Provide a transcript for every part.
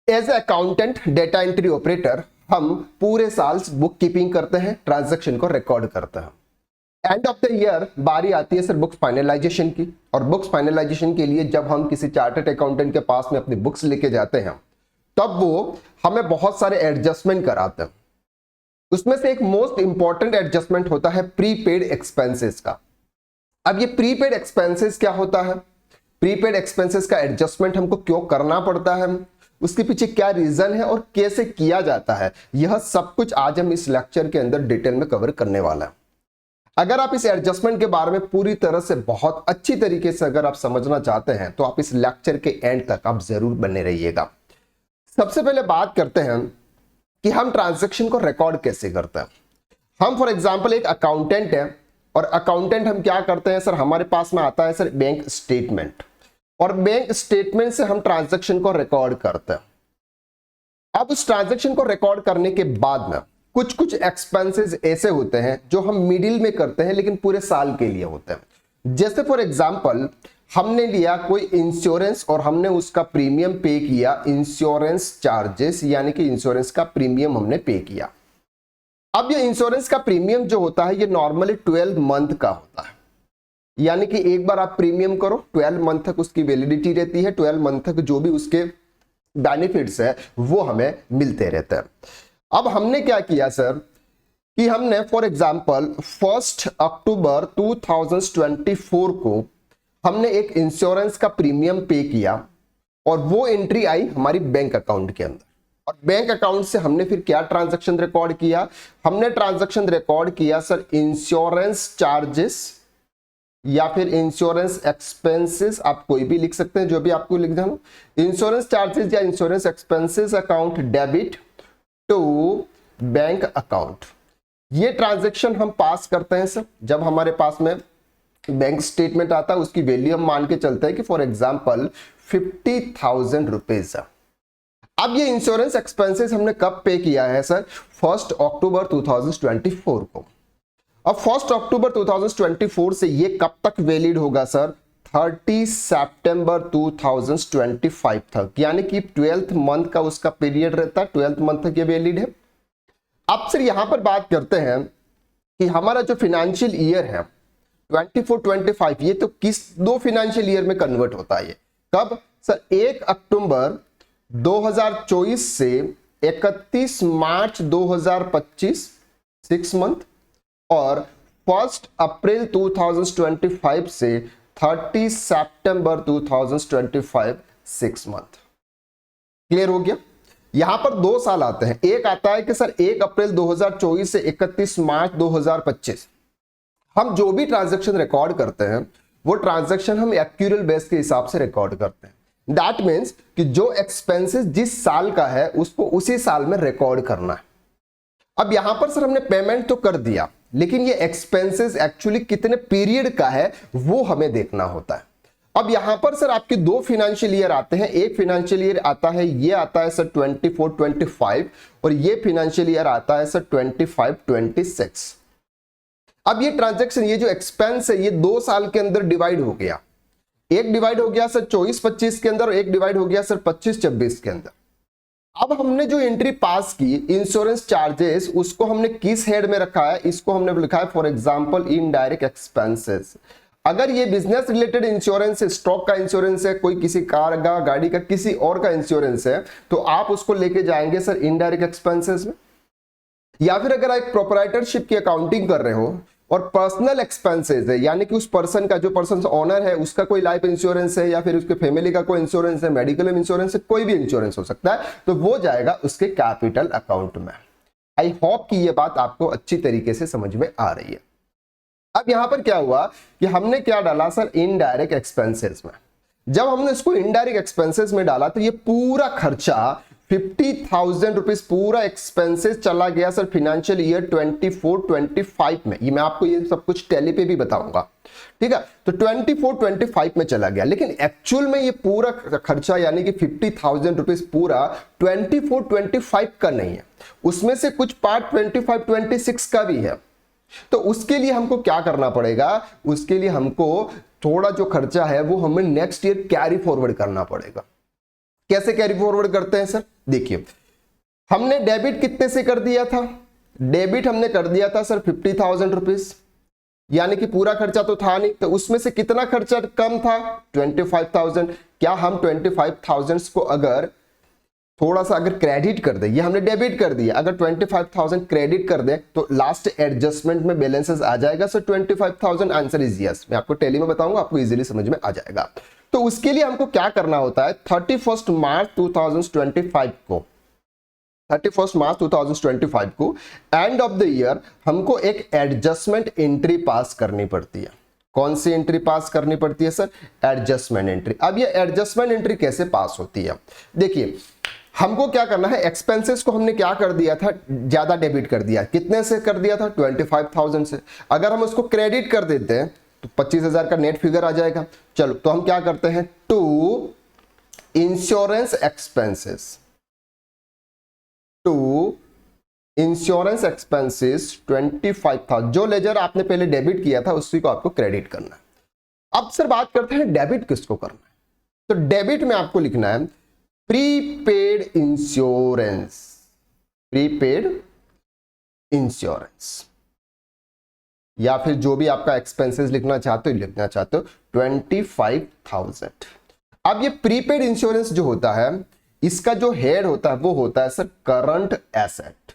As a accountant, data entry operator, हम पूरे साल बुक कीपिंग करते हैं, ट्रांजैक्शन को रिकॉर्ड करते हैं। एंड ऑफ द ईयर बारी आती है सर बुक्स फाइनलाइजेशन की, और बुक्स फाइनलाइजेशन के लिए जब हम किसी चार्टर्ड अकाउंटेंट के पास में अपनी बुक्स लेके जाते हैं तब वो हमें बहुत सारे एडजस्टमेंट कराते हैं। उसमें से एक मोस्ट इंपॉर्टेंट एडजस्टमेंट होता है प्रीपेड एक्सपेंसेस का। अब ये प्रीपेड एक्सपेंसेस क्या होता है, प्रीपेड एक्सपेंसेस का एडजस्टमेंट हमको क्यों करना पड़ता है, उसके पीछे क्या रीजन है और कैसे किया जाता है, यह सब कुछ आज हम इस लेक्चर के अंदर डिटेल में कवर करने वाला है। अगर आप इस एडजस्टमेंट के बारे में पूरी तरह से बहुत अच्छी तरीके से अगर आप समझना चाहते हैं तो आप इस लेक्चर के एंड तक आप जरूर बने रहिएगा। सबसे पहले बात करते हैं कि हम ट्रांजैक्शन को रिकॉर्ड कैसे करते हैं। हम फॉर एग्जांपल एक अकाउंटेंट है, और अकाउंटेंट हम क्या करते हैं सर, हमारे पास में आता है सर बैंक स्टेटमेंट, और बैंक स्टेटमेंट से हम ट्रांजैक्शन को रिकॉर्ड करते हैं। अब उस ट्रांजैक्शन को रिकॉर्ड करने के बाद में कुछ एक्सपेंसेस ऐसे होते हैं जो हम मिडिल में करते हैं लेकिन पूरे साल के लिए होते हैं। जैसे फॉर एग्जांपल हमने लिया कोई इंश्योरेंस और हमने उसका प्रीमियम पे किया, इंश्योरेंस चार्जेस यानी कि इंश्योरेंस का प्रीमियम हमने पे किया। अब ये इंश्योरेंस का प्रीमियम जो होता है ये नॉर्मली 12 मंथ का होता है, यानी कि एक बार आप प्रीमियम करो 12 मंथ तक उसकी वैलिडिटी रहती है, 12 मंथ तक जो भी उसके बेनिफिट्स है वो हमें मिलते रहते हैं। अब हमने क्या किया सर कि हमने फॉर एग्जांपल 1 अक्टूबर 2024 को हमने एक इंश्योरेंस का प्रीमियम पे किया, और वो एंट्री आई हमारी बैंक अकाउंट के अंदर, और बैंक अकाउंट से हमने फिर क्या ट्रांजैक्शन रिकॉर्ड किया, हमने ट्रांजैक्शन रिकॉर्ड किया सर इंश्योरेंस चार्जेस या फिर इंश्योरेंस एक्सपेंसेस, आप कोई भी लिख सकते हैं जो भी आपको लिख देना, इंश्योरेंस चार्जेस या insurance expenses account debit to bank account. ये ट्रांजैक्शन हम पास करते हैं सर जब हमारे पास में बैंक स्टेटमेंट आता है, उसकी वैल्यू हम मान के चलते हैं कि फॉर एग्जांपल 50,000 रुपीज। अब ये इंश्योरेंस एक्सपेंसेस हमने कब पे किया है सर, 1 अक्टूबर 2024 को। अब 1 अक्टूबर 2024 से ये कब तक वैलिड होगा सर, 30 सितंबर 2025 तक, यानी कि 12th मंथ का उसका पीरियड रहता है, 12th मंथ तक ये वैलिड है। अब सर यहां पर बात करते हैं कि हमारा जो फाइनेंशियल ईयर है 24-25, ये तो किस दो फाइनेंशियल ईयर में कन्वर्ट होता है, ये कब सर, 1 अक्टूबर 2024 से 31 मार्च 2025 6 मंथ, और 1 अप्रैल 2025 से 30 सितंबर 2025 6 मंथ। क्लियर हो गया। यहां पर 2 साल आते हैं, एक आता है कि सर 1 अप्रैल 2024 से 31 मार्च 2025 हम जो भी ट्रांजैक्शन रिकॉर्ड करते हैं वो ट्रांजैक्शन हम एक्यूरल बेस के हिसाब से रिकॉर्ड करते हैं। दैट मीन्स कि जो एक्सपेंसेस जिस साल का है उसको उसी साल में रिकॉर्ड करना है। अब यहां पर सर हमने पेमेंट तो कर दिया, लेकिन ये एक्सपेंसेस एक्चुअली कितने पीरियड का है वो हमें देखना होता है। अब यहां पर सर आपके 2 फाइनेंशियल ईयर आते हैं, एक फाइनेंशियल ईयर आता है, ये आता है सर 24-25, और ये फाइनेंशियल ईयर आता है सर 25-26। अब ये ट्रांजैक्शन, ये जो एक्सपेंस है ये 2 साल के अंदर डिवाइड हो गया, एक डिवाइड हो गया सर 24-25 के अंदर, और एक डिवाइड हो गया सर 25-26 के अंदर। अब हमने जो एंट्री पास की इंश्योरेंस चार्जेस, उसको हमने किस हेड में रखा है, इसको हमने लिखा है फॉर एग्जांपल इनडायरेक्ट एक्सपेंसेस। अगर ये बिजनेस रिलेटेड इंश्योरेंस है, स्टॉक का इंश्योरेंस है, कोई किसी कार का, गाड़ी का, किसी और का इंश्योरेंस है, तो आप उसको लेके जाएंगे सर इनडायरेक्ट एक्सपेंसेस में। या फिर अगर आप प्रोप्राइटरशिप की अकाउंटिंग कर रहे हो और पर्सनल एक्सपेंसेस है, यानी कि उस पर्सन का, जो पर्सन ओनर है उसका कोई लाइफ इंश्योरेंस है या फिर उसके फैमिली का कोई इंश्योरेंस है, मेडिकल इंश्योरेंस है, कोई भी इंश्योरेंस हो सकता है, तो वो जाएगा उसके कैपिटल अकाउंट में। आई होप कि ये बात आपको अच्छी तरीके से समझ में आ रही है। अब यहां पर क्या हुआ कि हमने क्या डाला सर इनडायरेक्ट एक्सपेंसेस में। जब हमने इसको इनडायरेक्ट एक्सपेंसेस में डाला तो ये पूरा खर्चा 50,000 रुपीज पूरा एक्सपेंसेस चला गया सर फाइनेंशियल ईयर 24-25 में। ये मैं आपको ये सब कुछ टैली पे भी बताऊंगा, ठीक है। तो 24-25 में चला गया, लेकिन एक्चुअल में ये पूरा खर्चा यानी कि 50,000 रुपीज पूरा 24-25 का नहीं है, उसमें से कुछ पार्ट 25-26 का भी है। तो उसके लिए हमको क्या करना पड़ेगा, उसके लिए हमको थोड़ा जो खर्चा है वो हमें नेक्स्ट ईयर कैरी फॉरवर्ड करना पड़ेगा। कैसे कैरी फॉरवर्ड करते हैं सर, देखिए हमने डेबिट कितने से कर दिया था, डेबिट हमने कर दिया था सर 50,000 रुपीज, यानी कि पूरा खर्चा तो था नहीं, तो उसमें से कितना खर्चा कम था 25,000। क्या हम 25,000 को अगर थोड़ा सा अगर क्रेडिट कर दे, ये हमने डेबिट कर दिया, अगर 25,000 क्रेडिट कर दे तो लास्ट एडजस्टमेंट में बैलेंसेस आ जाएगा सर 25,000। Answer is yes. मैं आपको टेली में बताऊंगा, आपको इजीली समझ में आ जाएगा। तो उसके लिए हमको क्या करना होता है, 31 मार्च 2025 को 31 मार्च 2025 को एंड ऑफ द ईयर हमको एक एडजस्टमेंट एंट्री पास करनी पड़ती है। कौन सी एंट्री पास करनी पड़ती है सर, एडजस्टमेंट एंट्री। अब ये एडजस्टमेंट एंट्री कैसे पास होती है, देखिए हमको क्या करना है, एक्सपेंसेस को हमने क्या कर दिया था, ज्यादा डेबिट कर दिया। कितने से कर दिया था, 25,000 से। अगर हम उसको क्रेडिट कर देते हैं तो 25,000 का नेट फिगर आ जाएगा। चलो तो हम क्या करते हैं, to insurance expenses, to insurance expenses 25,000, जो लेजर आपने पहले डेबिट किया था उसी को आपको क्रेडिट करना है। अब सर बात करते हैं डेबिट किसको करना है, तो डेबिट में आपको लिखना है प्रीपेड इंश्योरेंस, प्रीपेड इंश्योरेंस, या फिर जो भी आपका एक्सपेंसेस लिखना चाहते हो लिखना चाहते हो 25,000। अब ये प्रीपेड इंश्योरेंस जो होता है इसका जो हेड होता है वो होता है सर करंट एसेट,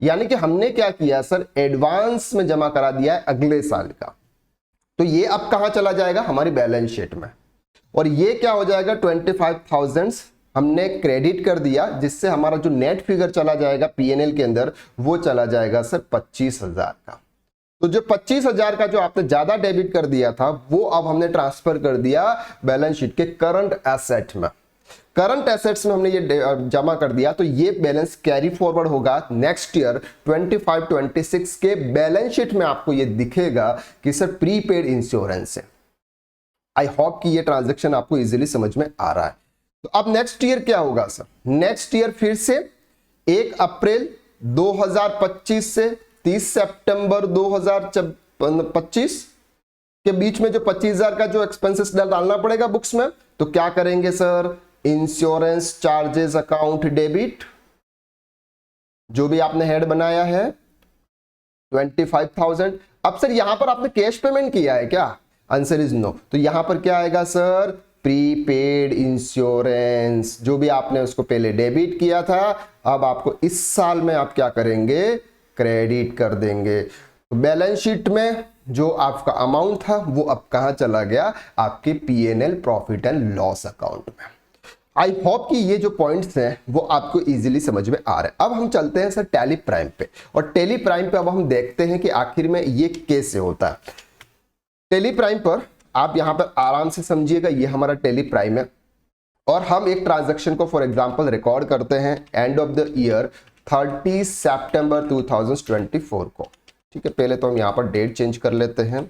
यानी कि हमने क्या किया सर, एडवांस में जमा करा दिया है अगले साल का, तो ये अब कहां चला जाएगा, हमारी बैलेंस शीट में। और ये क्या हो जाएगा, 25,000 हमने क्रेडिट कर दिया, जिससे हमारा जो नेट फिगर चला जाएगा पीएनएल के अंदर वो चला जाएगा सर 25,000 का। तो जो 25,000 का जो आपने ज्यादा डेबिट कर दिया था वो अब हमने ट्रांसफर कर दिया बैलेंस शीट के करंट एसेट में। करंट एसेट्स में हमने ये जमा कर दिया, तो ये बैलेंस कैरी फॉरवर्ड होगा नेक्स्ट ईयर 25-26 के बैलेंस शीट में। आपको ये दिखेगा कि सर प्रीपेड इंश्योरेंस है। आई होप कि ये ट्रांजैक्शन आपको इजीली समझ में आ रहा है। तो अब नेक्स्ट ईयर क्या होगा सर, नेक्स्ट ईयर फिर से 1 अप्रैल 2025 से 30 सितंबर 2025 के बीच में जो 25,000 का जो एक्सपेंसेस डालना पड़ेगा बुक्स में, तो क्या करेंगे sir, insurance charges account debit, जो भी आपने हेड बनाया है 25,000। अब सर यहां पर आपने कैश पेमेंट किया है क्या, आंसर इज नो। तो यहां पर क्या आएगा सर, प्रीपेड इंश्योरेंस, जो भी आपने उसको पहले डेबिट किया था अब आपको इस साल में आप क्या करेंगे, क्रेडिट कर देंगे। तो बैलेंस शीट में जो आपका अमाउंट था वो अब कहां चला गया, आपके PNL profit and loss account में। आई होप कि ये जो पॉइंट्स हैं वो आपको इजीली समझ में आ रहे हैं। अब हम चलते हैं सर टैली प्राइम पे, और टैली प्राइम पे अब हम देखते हैं कि आखिर में ये कैसे होता है। टैली प्राइम पर आप यहां पर आराम से समझिएगा, ये हमारा टैली प्राइम है और हम एक ट्रांजैक्शन को फॉर एग्जांपल रिकॉर्ड करते हैं एंड ऑफ द ईयर 30 सितंबर 2024 को। ठीक है, पहले तो हम यहां पर डेट चेंज कर लेते हैं।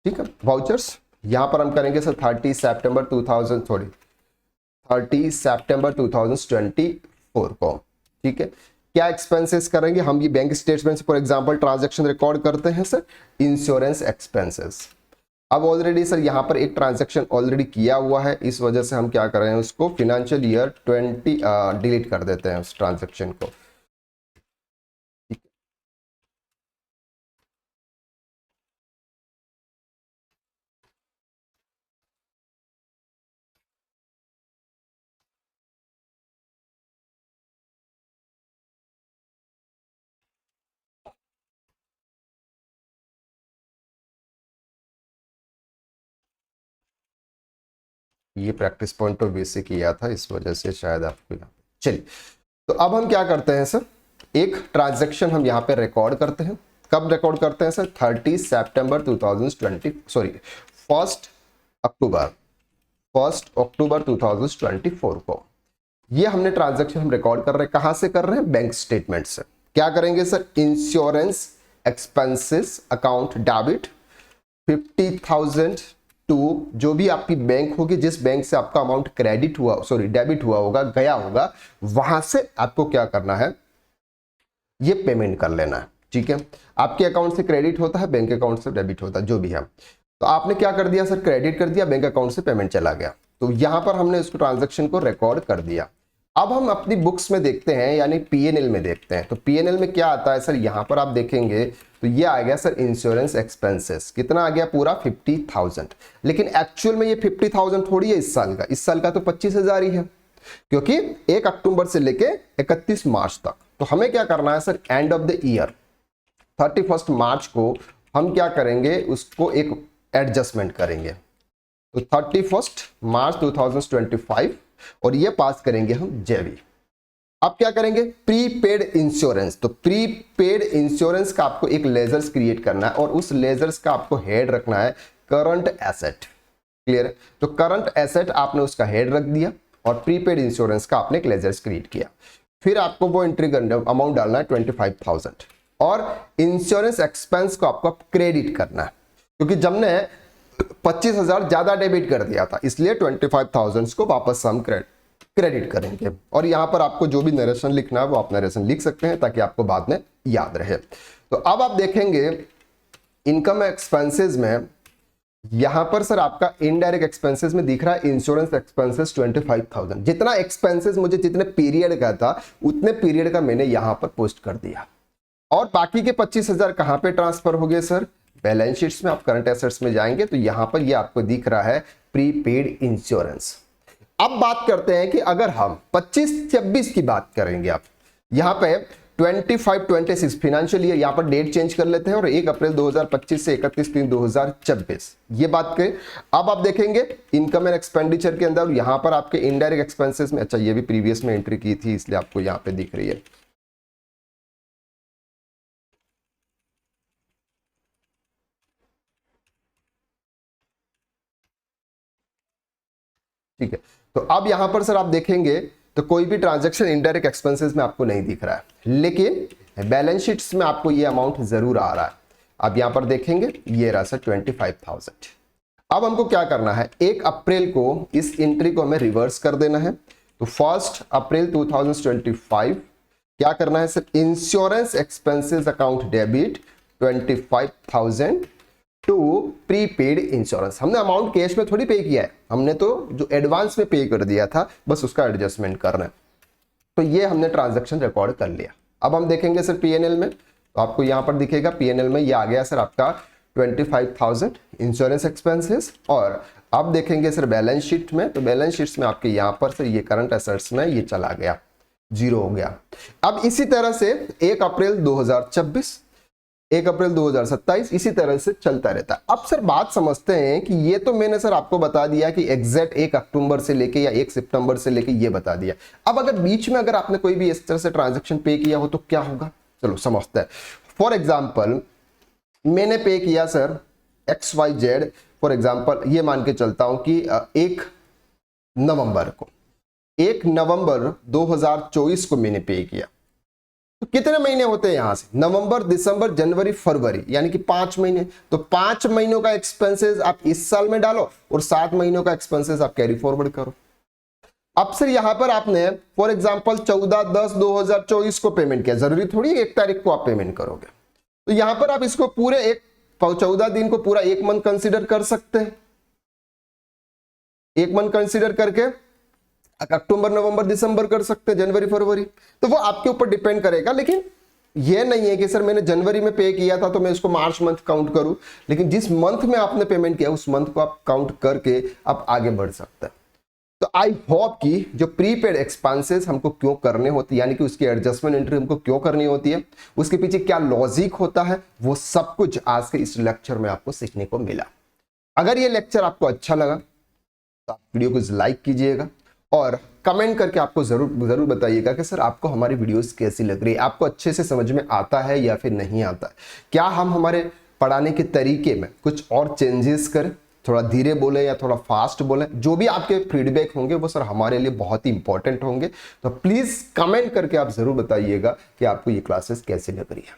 ठीक है, वाउचर्स यहां पर हम करेंगे सर 30 सितंबर 2024 को। ठीक है, क्या एक्सपेंसेस करेंगे हम, ये बैंक स्टेटमेंट से फॉर एग्जांपल ट्रांजैक्शन रिकॉर्ड करते हैं सर इंश्योरेंस एक्सपेंसेस। अब ऑलरेडी सर यहां पर एक ट्रांजैक्शन ऑलरेडी किया हुआ है, इस वजह से हम क्या कर रहे हैं, उसको फाइनेंशियल ईयर 20 डिलीट कर देते हैं उस ट्रांजैक्शन को। ये प्रैक्टिस पॉइंट ऑफ व्यू से किया था, इस वजह से शायद आपको यहाँ चलिए। तो अब हम क्या करते हैं सर, एक ट्रांजैक्शन हम यहाँ पे रिकॉर्ड करते हैं। कब रिकॉर्ड करते हैं सर, 30 सितंबर 1 अक्टूबर 2024 को। ये हमने ट्रांजैक्शन हम रिकॉर्ड कर रहे हैं, कहां से कर रहे हैं, बैंक स्टेटमेंट से। क्या करेंगे sir, insurance expenses account debit 50,000 to जो भी आपकी बैंक होगी, जिस बैंक से आपका अमाउंट क्रेडिट हुआ डेबिट हुआ होगा, गया होगा, वहां से आपको क्या करना है, ये पेमेंट कर लेना है। ठीक है, आपके अकाउंट से क्रेडिट होता है, बैंक अकाउंट से डेबिट होता है, जो भी है। तो आपने क्या कर दिया सर, क्रेडिट कर दिया, बैंक अकाउंट से पेमेंट चला गया। तो यहां पर हमने उसको ट्रांजैक्शन को रिकॉर्ड कर दिया। अब हम अपनी बुक्स में देखते हैं, यानी पीएनएल में देखते हैं। तो पीएनएल में क्या आता है सर, यहां पर आप देखेंगे तो ये आ गया सर इंश्योरेंस एक्सपेंसेस। कितना आ गया, पूरा 50,000। लेकिन एक्चुअल में ये 50,000 थोड़ी है इस साल का, इस साल का तो 25,000 ही है, क्योंकि 1 अक्टूबर से लेके 31 मार्च तक। तो हमें क्या करना है sir, end of the year 31 मार्च को हम क्या करेंगे, उसको एक एडजस्टमेंट करेंगे। तो 31 मार्च 2025 और ये पास करेंगे हम जेवी। अब क्या करेंगे, प्रीपेड इंश्योरेंस। तो प्रीपेड इंश्योरेंस का आपको एक लेजर्स क्रिएट करना है और उस लेजर्स का आपको हेड रखना है करंट एसेट। क्लियर। तो करंट एसेट आपने उसका हेड रख दिया और प्रीपेड इंश्योरेंस का आपने एक लेजर्स क्रिएट किया। फिर आपको वो एंट्री करना, अमाउंट डालना है 25,000 और इंश्योरेंस एक्सपेंस को आपको क्रेडिट करना है, क्योंकि जब ने 25,000 ज्यादा डेबिट कर दिया था, इसलिए 25,000 को वापस हम क्रेडिट करेंगे। और यहां पर आपको जो भी नरेशन लिखना है वो आप नरेशन लिख सकते हैं ताकि आपको बाद में याद रहे। तो अब आप देखेंगे इनकम एक्सपेंसेस में, यहां पर सर आपका इनडायरेक्ट एक्सपेंसेस में दिख रहा है इंश्योरेंस एक्सपेंसेस 25,000। जितना एक्सपेंसेस मुझे जितने पीरियड का था उतने पीरियड का मैंने यहां पर पोस्ट कर दिया। और बाकी के 25,000 कहां पे ट्रांसफर हो गए सर, बैलेंस शीट्स में। आप करंट एसेट्स में जाएंगे तो यहां पर ये आपको दिख रहा है प्रीपेड इंश्योरेंस। अब बात करते हैं कि अगर हम 25-26 की बात करेंगे, आप यहां पे 25-26 फाइनेंशियल ईयर, यहां पर डेट चेंज कर लेते हैं और 1 अप्रैल 2025 से 31/3/2026 ये बात करें। अब आप देखेंगे इनकम एंड एक्सपेंडिचर के अंदर यहां पर आपके इनडायरेक्ट एक्सपेंसेस में, अच्छा ये भी प्रीवियस में एंट्री की थी इसलिए आपको यहां पे दिख रही है। ठीक है। तो अब यहां पर सर आप देखेंगे तो कोई भी ट्रांजैक्शन इनडायरेक्ट एक्सपेंसेस में आपको नहीं दिख रहा है, लेकिन बैलेंस शीट्स में आपको ये अमाउंट जरूर आ रहा है। अब यहां पर देखेंगे ये रहा सर 25,000। अब हमको क्या करना है, 1 अप्रैल को इस एंट्री को हमें रिवर्स कर देना है। तो 1 अप्रैल 2025 क्या करना है sir, insurance expenses account debit 25,000 to prepaid insurance. हमने अमाउंट कैश में थोड़ी पे किया है, हमने तो जो एडवांस में पे कर दिया था बस उसका एडजस्टमेंट करना है। तो ये हमने ट्रांजैक्शन रिकॉर्ड कर लिया। अब हम देखेंगे सर पीएनएल में, तो आपको यहां पर दिखेगा पीएनएल में ये आ गया सर आपका 25,000 इंश्योरेंस एक्सपेंसेस। और अब देखेंगे सर बैलेंस शीट में, तो बैलेंस शीट्स में आपके यहां पर सर ये करंट एसेट्स में ये चला गया, 0 हो गया। अब इसी तरह से 1 अप्रैल 2026, 1 अप्रैल 2027 इसी तरह से चलता रहता है। अब सर बात समझते हैं कि ये तो मैंने सर आपको बता दिया कि एग्जैक्ट 1 अक्टूबर से लेके या 1 सितंबर से लेके ये बता दिया। अब अगर बीच में अगर आपने कोई भी इस तरह से ट्रांजैक्शन पे किया हो तो क्या होगा, चलो समझते हैं। फॉर एग्जाम्पल मैंने पे किया सर XYZ, फॉर एग्जाम्पल ये मान के चलता हूं कि 1 नवंबर को, 1 नवंबर 2024 को मैंने पे किया। तो कितने महीने होते हैं यहां से, नवंबर, दिसंबर, जनवरी, फरवरी, यानी कि 5 महीने। तो 5 महीनों का एक्सपेंसेस आप इस साल में डालो और 7 महीनों का एक्सपेंसेस आप कैरी फॉरवर्ड करो। अब सर यहां पर आपने फॉर एग्जांपल 14/10/2024 को पेमेंट किया, जरूरी थोड़ी 1 तारीख को आप पेमेंट करोगे। तो यहां पर आप इसको पूरे 14 दिन को पूरा 1 मंथ कंसिडर कर सकते हैं। 1 मंथ कंसिडर करके अक्टूबर, नवंबर, दिसंबर कर सकते हैं, जनवरी, फरवरी, तो वो आपके ऊपर डिपेंड करेगा। लेकिन ये नहीं है कि सर मैंने जनवरी में पे किया था तो मैं इसको मार्च मंथ काउंट करूं, लेकिन जिस मंथ में आपने पेमेंट किया उस मंथ को आप काउंट करके आप आगे बढ़ सकते हैं। तो आई होप कि जो प्रीपेड एक्सपेंसेस हमको क्यों करने होते हैं, यानी कि उसकी एडजस्टमेंट एंट्री हमको क्यों करनी होती है, उसके पीछे क्या लॉजिक होता है, वो सब कुछ आज के इस लेक्चर में आपको सीखने को मिला। अगर ये लेक्चर आपको अच्छा लगा तो आप वीडियो को लाइक कीजिएगा और कमेंट करके आपको जरूर बताइएगा कि सर आपको हमारी वीडियोस कैसी लग रही है, आपको अच्छे से समझ में आता है या फिर नहीं आता है। क्या हम हमारे पढ़ाने के तरीके में कुछ और चेंजेस करें, थोड़ा धीरे बोले या थोड़ा फास्ट बोले, जो भी आपके फीडबैक होंगे वो सर हमारे लिए बहुत ही इंपॉर्टेंट होंगे। तो प्लीज कमेंट करके आप जरूर बताइएगा कि आपको ये क्लासेस कैसी लग रही है।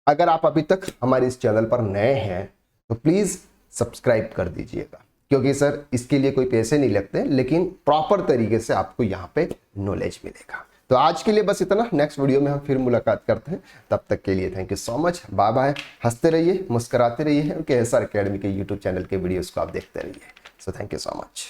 अगर आप अभी तक हमारे इस चैनल पर नए हैं तो प्लीज सब्सक्राइब कर दीजिएगा, क्योंकि सर इसके लिए कोई पैसे नहीं लगते, लेकिन प्रॉपर तरीके से आपको यहाँ पे नॉलेज मिलेगा। तो आज के लिए बस इतना, नेक्स्ट वीडियो में हम फिर मुलाकात करते हैं। तब तक के लिए thank you so much, bye bye. हंसते रहिए, मुस्कुराते रहिए, KSR एकेडमी के यूट्यूब चैनल के वीडियोस को आप देखते रहिए। So thank you so much.